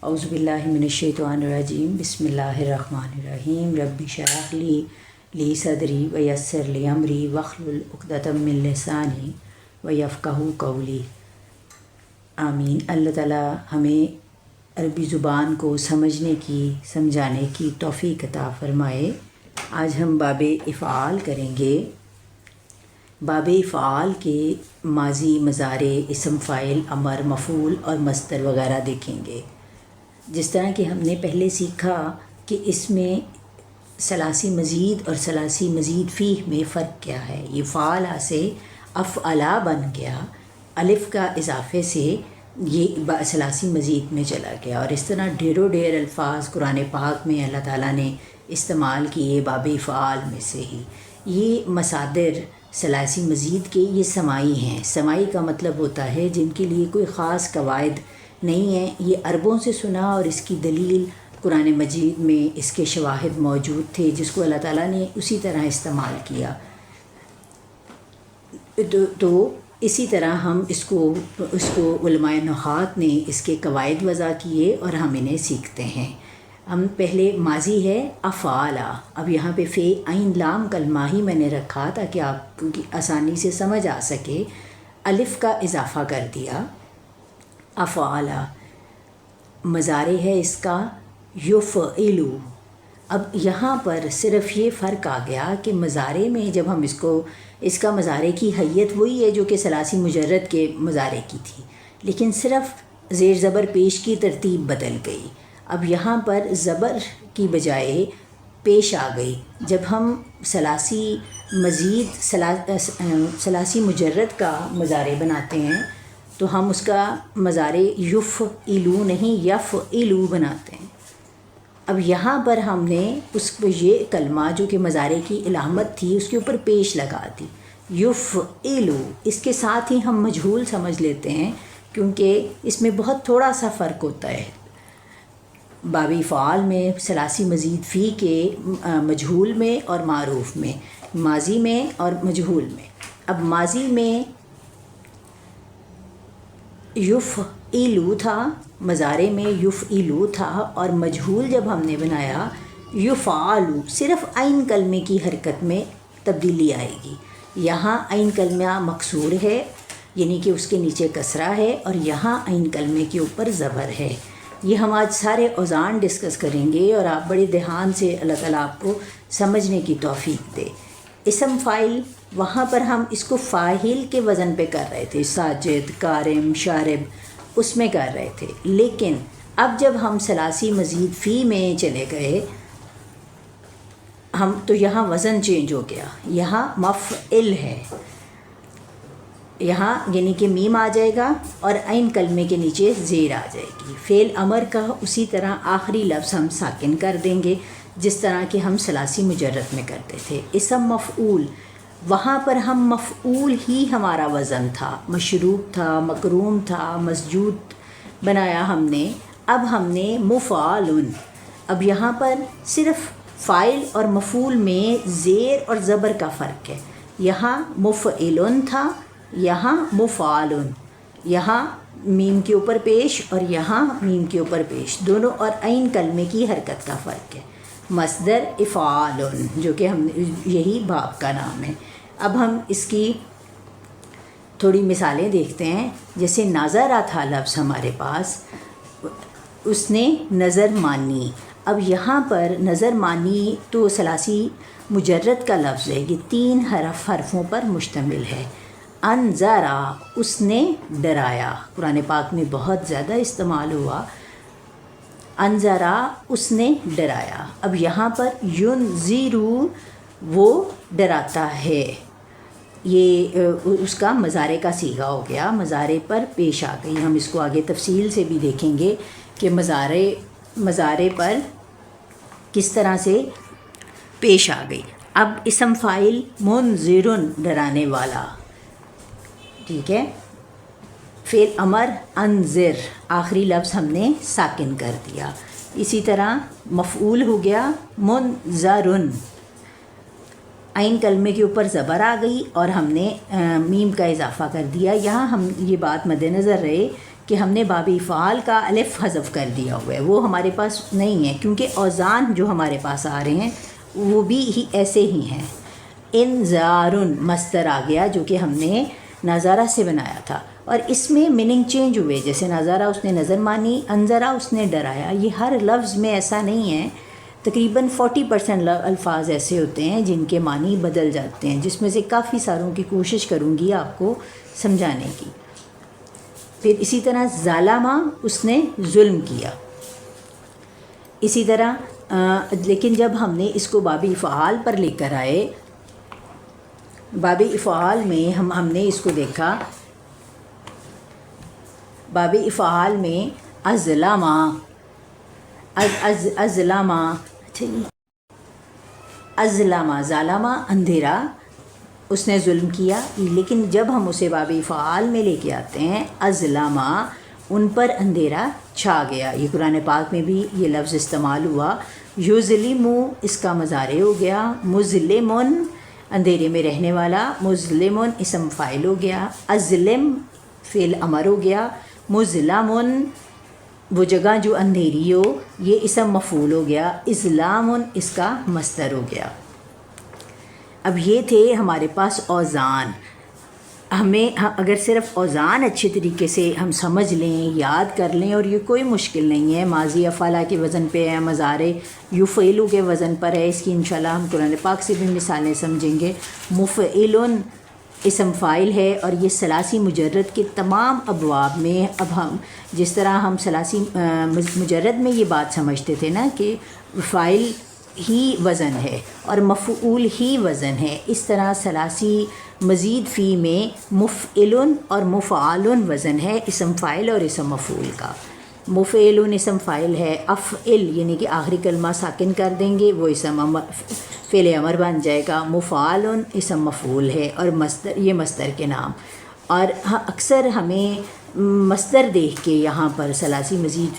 اعوذ باللہ من الشیطان الرجیم بسم اللہ الرحمن الرحیم رب اشرح لی صدری ویسر لی امری واحلل عقدۃ من لسانی ویفقہوا قولی آمین۔ اللہ تعالیٰ ہمیں عربی زبان کو سمجھنے کی سمجھانے کی توفیق عطا فرمائے۔ آج ہم باب افعال کریں گے۔ باب افعال کے ماضی، مضارع، اسم فاعل، امر، مفعول اور مصدر وغیرہ دیکھیں گے۔ جس طرح کہ ہم نے پہلے سیکھا کہ اس میں ثلاثی مزید اور ثلاثی مزید فیہ میں فرق کیا ہے۔ یہ فعلا سے افعلا بن گیا، الف کا اضافے سے یہ ثلاثی مزید میں چلا گیا، اور اس طرح ڈھیروں ڈھیر الفاظ قرآن پاک میں اللہ تعالیٰ نے استعمال کیے باب افعال میں سے ہی۔ یہ مصادر ثلاثی مزید کے یہ سماعی ہیں۔ سماعی کا مطلب ہوتا ہے جن کے لیے کوئی خاص قواعد نہیں ہے۔ یہ عربوں سے سنا اور اس کی دلیل قرآن مجید میں اس کے شواہد موجود تھے، جس کو اللہ تعالیٰ نے اسی طرح استعمال کیا۔ تو اسی طرح ہم اس کو علماء نحات نے اس کے قواعد وضع کیے اور ہم انہیں سیکھتے ہیں۔ ہم پہلے ماضی ہے افعالا، اب یہاں پہ فے عین لام کلمہ ہی میں نے رکھا تاکہ آپ کو آسانی سے سمجھ آ سکے۔ الف کا اضافہ کر دیا، افعالا۔ مضارع ہے اس کا یفعلو۔ اب یہاں پر صرف یہ فرق آ گیا کہ مضارع میں جب ہم اس کا مضارع کی حیت وہی ہے جو کہ ثلاثی مجرد کے مضارع کی تھی، لیکن صرف زیر زبر پیش کی ترتیب بدل گئی۔ اب یہاں پر زبر کی بجائے پیش آ گئی۔ جب ہم ثلاثی مجرد کا مضارع بناتے ہیں تو ہم اس کا مضارع یفعلو نہیں یفعلو بناتے ہیں۔ اب یہاں پر ہم نے اس کو یہ کلمہ جو کہ مضارع کی علامت تھی اس کے اوپر پیش لگا دی، یفعلو۔ اس کے ساتھ ہی ہم مجہول سمجھ لیتے ہیں کیونکہ اس میں بہت تھوڑا سا فرق ہوتا ہے باب افعال میں ثلاثی مزید فی کے مجہول میں اور معروف میں، ماضی میں اور مجہول میں۔ اب ماضی میں یفعلو تھا، مضارع میں یفعلو تھا، اور مجہول جب ہم نے بنایا یفعلو، صرف عین کلمے کی حرکت میں تبدیلی آئے گی۔ یہاں عین کلمہ مکسور ہے، یعنی کہ اس کے نیچے کسرہ ہے، اور یہاں عین کلمے کے اوپر زبر ہے۔ یہ ہم آج سارے اوزان ڈسکس کریں گے اور آپ بڑے دھیان سے اللہ تعالیٰ آپ کو سمجھنے کی توفیق دے۔ اسم فاعل، وہاں پر ہم اس کو فاعل کے وزن پہ کر رہے تھے، ساجد، کارم، شارب، اس میں کر رہے تھے، لیکن اب جب ہم ثلاثی مزید فی میں چلے گئے تو یہاں وزن چینج ہو گیا۔ یہاں مفعل ہے، یہاں یعنی کہ میم آ جائے گا اور عین کلمے کے نیچے زیر آ جائے گی۔ فعل امر کا اسی طرح آخری لفظ ہم ساکن کر دیں گے جس طرح کہ ہم ثلاثی مجرد میں کرتے تھے۔ اسم مفعول، وہاں پر ہم مفعول ہی ہمارا وزن تھا، مشروب تھا، مکروم تھا، مسجود بنایا ہم نے۔ اب ہم نے مفعول، اب یہاں پر صرف فاعل اور مفعول میں زیر اور زبر کا فرق ہے۔ یہاں مفعلن تھا، یہاں مفعول، یہاں میم کے اوپر پیش اور یہاں میم کے اوپر پیش، دونوں، اور عین کلمے کی حرکت کا فرق ہے۔ مصدر افعال، جو کہ ہم یہی باب کا نام ہے۔ اب ہم اس کی تھوڑی مثالیں دیکھتے ہیں۔ جیسے نظرہ تھا لفظ ہمارے پاس، اس نے نظر مانی۔ اب یہاں پر نظر مانی تو ثلاثی مجرد کا لفظ ہے، یہ 3 حرفوں پر مشتمل ہے۔ انذرا، اس نے ڈرایا، قرآن پاک میں بہت زیادہ استعمال ہوا۔ انذرا، اس نے ڈرایا۔ اب یہاں پر ینذرو، وہ ڈراتا ہے، یہ اس کا مضارع کا صیغہ ہو گیا، مضارع پر پیش آ گئی۔ ہم اس کو آگے تفصیل سے بھی دیکھیں گے کہ مضارع پر کس طرح سے پیش آ گئی۔ اب اسم فاعل منذرن، ڈرانے والا، ٹھیک ہے۔ فعل امر انذر، آخری لفظ ہم نے ساکن کر دیا۔ اسی طرح مفعول ہو گیا منذرن، عین کلمے کے اوپر زبر آ گئی اور ہم نے میم کا اضافہ کر دیا۔ یہاں ہم یہ بات مد نظر رہے کہ ہم نے باب افعال کا الف حذف کر دیا ہوا ہے، وہ ہمارے پاس نہیں ہے، کیونکہ اوزان جو ہمارے پاس آ رہے ہیں وہ بھی ایسے ہی ہیں۔ انذارن مصدر آ گیا جو کہ ہم نے نظارہ سے بنایا تھا، اور اس میں میننگ چینج ہوئے، جیسے نظارہ اس نے نظر مانی، انذرا اس نے ڈرایا۔ یہ ہر لفظ میں ایسا نہیں ہے، تقریباً 40% الفاظ ایسے ہوتے ہیں جن کے معنی بدل جاتے ہیں، جس میں سے کافی ساروں کی کوشش کروں گی آپ کو سمجھانے کی۔ پھر اسی طرح ظالمہ اس نے ظلم کیا، اسی طرح لیکن جب ہم نے اس کو باب افعال پر لے کر آئے، باب افعال میں ہم نے اس کو دیکھا، باب افعال میں ازلامہ ازلامہ ظالمہ اندھیرا اس نے ظلم کیا، لیکن جب ہم اسے باب افعال میں لے کے آتے ہیں ازلامہ ان پر اندھیرا چھا گیا۔ یہ قرآن پاک میں بھی یہ لفظ استعمال ہوا۔ یظلمو اس کا مضارع ہو گیا، مظلمن اندھیرے میں رہنے والا، مظلمن اسم فاعل ہو گیا، ازلم فعل امر ہو گیا، مظلمن وہ جگہ جو اندھیری ہو یہ اسم مفعول ہو گیا، اظلامن اس کا مصدر ہو گیا۔ اب یہ تھے ہمارے پاس اوزان۔ ہمیں اگر صرف اوزان اچھے طریقے سے ہم سمجھ لیں، یاد کر لیں، اور یہ کوئی مشکل نہیں ہے، ماضی افعلہ کے وزن پہ ہے، مضارع یفعلو کے وزن پر ہے، اس کی انشاءاللہ ہم قرآن پاک سے بھی مثالیں سمجھیں گے۔ مفعلن اسم فاعل ہے، اور یہ ثلاثی مجرد کے تمام ابواب میں، اب ہم جس طرح ہم ثلاثی مجرد میں یہ بات سمجھتے تھے نا کہ فاعل ہی وزن ہے اور مفعول ہی وزن ہے، اس طرح ثلاثی مزید فی میں مفعلن اور مفعالن وزن ہے، اسم فاعل اور اسم مفعول کا۔ مفعلن اسم فاعل ہے، افعل یعنی کہ آخری کلمہ ساکن کر دیں گے وہ اسم فعل امر بن جائے گا، مفعال اسم مفعول ہے، اور مصدر یہ مصدر کے نام۔ اور اکثر ہمیں مصدر دیکھ کے یہاں پر ثلاثی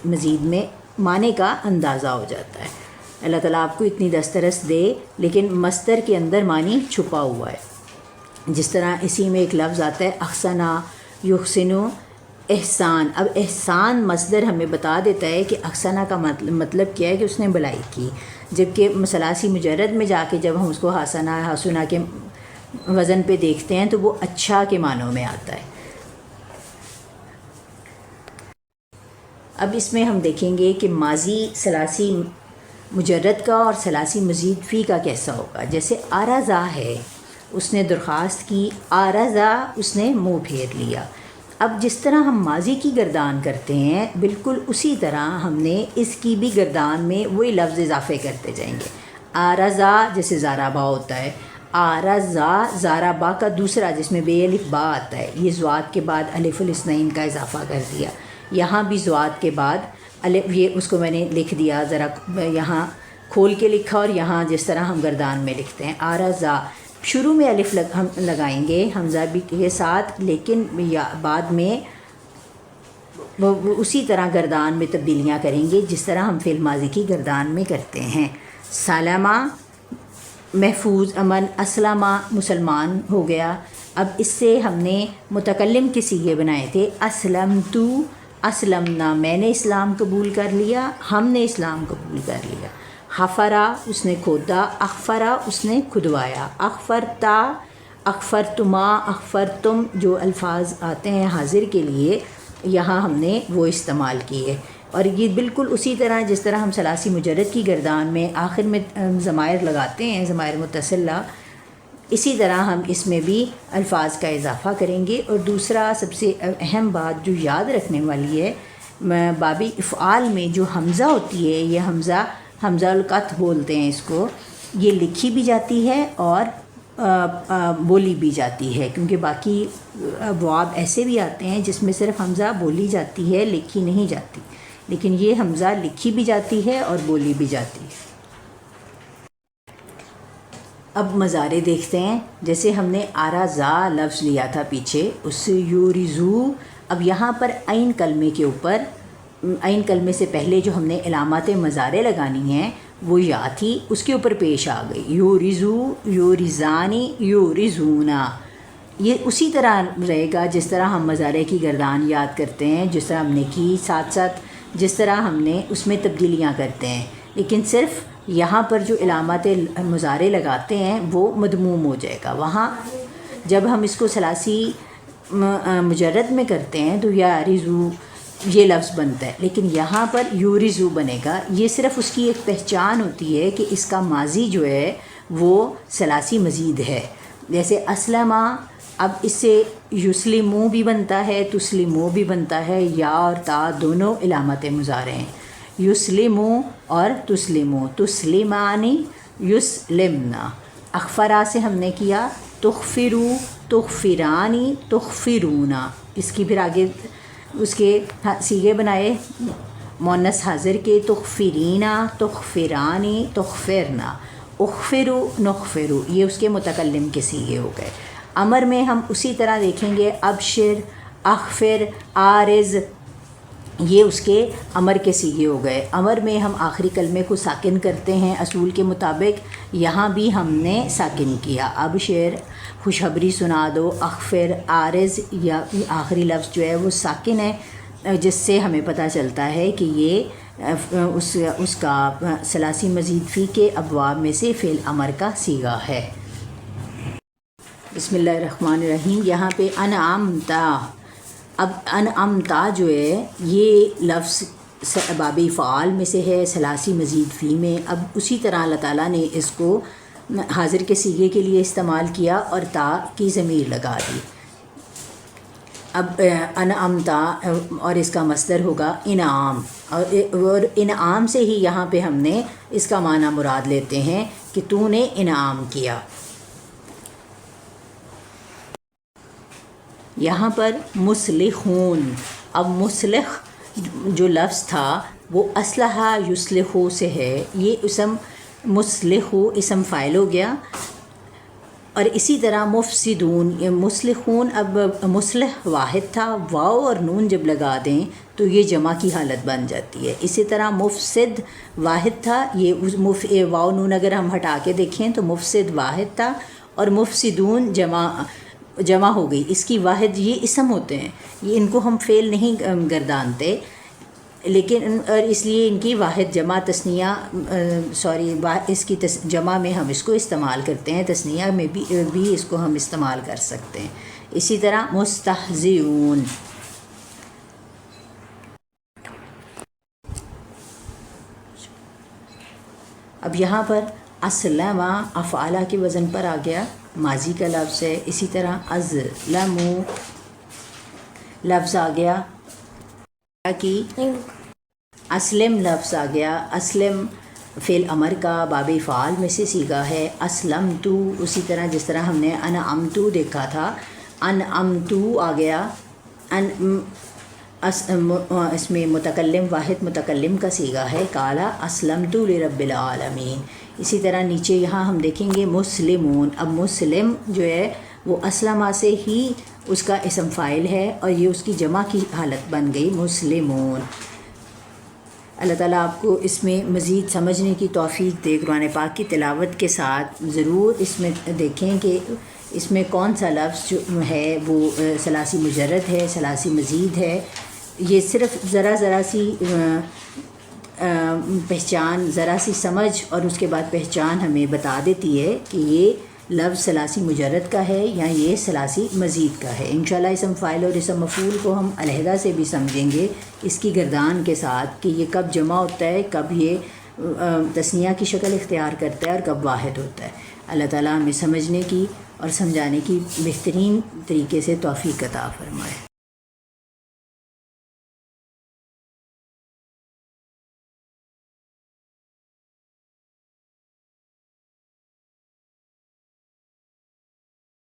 مزید میں معنی کا اندازہ ہو جاتا ہے۔ اللہ تعالیٰ آپ کو اتنی دسترس دے، لیکن مصدر کے اندر معنی چھپا ہوا ہے۔ جس طرح اسی میں ایک لفظ آتا ہے احسنا یحسنو احسان۔ اب احسان مصدر ہمیں بتا دیتا ہے کہ احسنا کا مطلب کیا ہے کہ اس نے بھلائی کی، جبکہ ثلاثی مجرد میں جا کے جب ہم اس کو حسنا حسنا کے وزن پہ دیکھتے ہیں تو وہ اچھا کے معنوں میں آتا ہے۔ اب اس میں ہم دیکھیں گے کہ ماضی ثلاثی مجرد کا اور ثلاثی مزید فی کا کیسا ہوگا۔ جیسے آرزا ہے، اس نے درخواست کی، آرزا اس نے منہ پھیر لیا۔ اب جس طرح ہم ماضی کی گردان کرتے ہیں بالکل اسی طرح ہم نے اس کی بھی گردان میں وہی لفظ اضافے کرتے جائیں گے۔ آرزا جیسے زارابا ہوتا ہے، آرزا زارابا کا دوسرا جس میں بے الف با آتا ہے، یہ زواد کے بعد الف الاثنین کا اضافہ کر دیا۔ یہاں بھی زواد کے بعد الف، یہ اس کو میں نے لکھ دیا، ذرا یہاں کھول کے لکھا، اور یہاں جس طرح ہم گردان میں لکھتے ہیں آرزا، شروع میں الف ہم لگائیں گے حمزہ بھی کے ساتھ، لیکن بعد میں وہ اسی طرح گردان میں تبدیلیاں کریں گے جس طرح ہم فعل ماضی کی گردان میں کرتے ہیں۔ سلامہ محفوظ امن، اسلامہ مسلمان ہو گیا۔ اب اس سے ہم نے متکلم کے صیغے بنائے تھے، اسلمتو اسلمنا میں نے اسلام قبول کر لیا، ہم نے اسلام قبول کر لیا۔ حفرا اس نے کھودا، اغفرا اس نے کھدوایا، اغفرتا اغفرتما اغفرتم جو الفاظ آتے ہیں حاضر کے لیے یہاں ہم نے وہ استعمال کیے۔ اور یہ بالکل اسی طرح جس طرح ہم ثلاثی مجرد کی گردان میں آخر میں ضمائر لگاتے ہیں، ضمائر متصلہ، اسی طرح ہم اس میں بھی الفاظ کا اضافہ کریں گے۔ اور دوسرا سب سے اہم بات جو یاد رکھنے والی ہے، باب افعال میں جو حمزہ ہوتی ہے، یہ حمزہ القطع بولتے ہیں اس کو، یہ لکھی بھی جاتی ہے اور بولی بھی جاتی ہے، کیونکہ باقی ابواب ایسے بھی آتے ہیں جس میں صرف حمزہ بولی جاتی ہے، لکھی نہیں جاتی، لیکن یہ حمزہ لکھی بھی جاتی ہے اور بولی بھی جاتی ہے۔ اب مضارع دیکھتے ہیں، جیسے ہم نے آرازا لفظ لیا تھا پیچھے، اس سے یورزو، اب یہاں پر عین کلمے کے اوپر، عین کلمے سے پہلے جو ہم نے علامات مضارع لگانی ہیں وہ یا تھی، اس کے اوپر پیش آ گئی، یورزو یورزانی یورزونا، یہ اسی طرح رہے گا جس طرح ہم مضارع کی گردان یاد کرتے ہیں، جس طرح ہم نے کی، ساتھ ساتھ جس طرح ہم نے اس میں تبدیلیاں کرتے ہیں، لیکن صرف یہاں پر جو علامات مضارع لگاتے ہیں وہ مدموم ہو جائے گا۔ وہاں جب ہم اس کو ثلاثی مجرد میں کرتے ہیں تو یارزو یہ لفظ بنتا ہے، لیکن یہاں پر یورزو بنے گا۔ یہ صرف اس کی ایک پہچان ہوتی ہے کہ اس کا ماضی جو ہے وہ ثلاثی مزید ہے۔ جیسے اسلمہ، اب اس سے یسلمو بھی بنتا ہے، تسلمو بھی بنتا ہے، یا اور تا دونوں علامت مضارع ہیں، یسلمو اور تسلمو، تسلمانی یسلمنا۔ اخفرا سے ہم نے کیا تغفرو، تغفرانی، تغفرونا، اس کی پھر آگے اس کے صیغے بنائے مؤنث حاضر کے، تغفرینا، تغفرانی، تغفرنا، اغفرو، نغفرو، یہ اس کے متکلم کے صیغے ہو گئے۔ امر میں ہم اسی طرح دیکھیں گے، ابشر، اغفر، آرز، یہ اس کے امر کے صیغے ہو گئے۔ امر میں ہم آخری کلمے کو ساکن کرتے ہیں اصول کے مطابق، یہاں بھی ہم نے ساکن کیا، ابشر خوشخبری سنا دو، اغفر، آرز، یا آخری لفظ جو ہے وہ ساکن ہے، جس سے ہمیں پتہ چلتا ہے کہ یہ اس کا ثلاثی مزید فی کے ابواب میں سے فعل امر کا صیغہ ہے۔ بسم اللہ الرحمن الرحیم۔ یہاں پہ انعمتا، اب انعمتا جو ہے یہ لفظ باب فعال میں سے ہے، ثلاثی مزید فی میں۔ اب اسی طرح اللہ تعالیٰ نے اس کو حاضر کے صیغے کے لیے استعمال کیا اور تا کی ضمیر لگا دی۔ اب انعمتا اور اس کا مصدر ہوگا انعام، اور انعام سے ہی یہاں پہ ہم نے اس کا معنی مراد لیتے ہیں کہ تو نے انعام کیا۔ یہاں پر مصلحون، اب مصلح جو لفظ تھا وہ اسلحہ یصلحو سے ہے، یہ اسم مصلحو اسم فاعل ہو گیا، اور اسی طرح مفسدون، یہ مصلحون، اب مصلح واحد تھا، واو اور نون جب لگا دیں تو یہ جمع کی حالت بن جاتی ہے۔ اسی طرح مفسد واحد تھا، یہ واو نون اگر ہم ہٹا کے دیکھیں تو مفسد واحد تھا، اور مفسدون جمع ہو گئی، اس کی واحد یہ اسم ہوتے ہیں، یہ ان کو ہم فعل نہیں گردانتے، لیکن اور اس لیے ان کی واحد جمع تثنیہ اس کی جمع میں ہم اس کو استعمال کرتے ہیں، تثنیہ میں بھی اس کو ہم استعمال کر سکتے ہیں۔ اسی طرح مستہزئون، اب یہاں پر اسلم افعالہ کے وزن پر آ گیا، ماضی کا لفظ ہے۔ اسی طرح ازلمو لفظ آ گیا کی، اسلم لفظ آ گیا، اسلم فعل امر کا باب فعال میں سے صیغہ ہے۔ اسلمتو، اسی طرح جس طرح ہم نے انعمتو دیکھا تھا، انعمتو آ گیا، اس میں متکلم واحد متکلم کا صیغہ ہے، قالا اسلمتو لرب العالمین۔ اسی طرح نیچے یہاں ہم دیکھیں گے مسلمون، اب مسلم جو ہے وہ اسلمہ سے ہی اس کا اسم فاعل ہے، اور یہ اس کی جمع کی حالت بن گئی مسلمون۔ اللہ تعالیٰ آپ کو اس میں مزید سمجھنے کی توفیق دے۔ قرآن پاک کی تلاوت کے ساتھ ضرور اس میں دیکھیں کہ اس میں کون سا لفظ جو ہے وہ ثلاثی مجرد ہے، ثلاثی مزید ہے۔ یہ صرف ذرا سی پہچان، ذرا سی سمجھ اور اس کے بعد پہچان ہمیں بتا دیتی ہے کہ یہ لفظ ثلاثی مجرد کا ہے یا یہ ثلاثی مزید کا ہے۔ انشاءاللہ اسم فاعل اور اسم مفعول کو ہم علیحدہ سے بھی سمجھیں گے اس کی گردان کے ساتھ، کہ یہ کب جمع ہوتا ہے، کب یہ تثنیہ کی شکل اختیار کرتا ہے، اور کب واحد ہوتا ہے۔ اللہ تعالیٰ ہمیں سمجھنے کی اور سمجھانے کی بہترین طریقے سے توفیق عطا فرمائے۔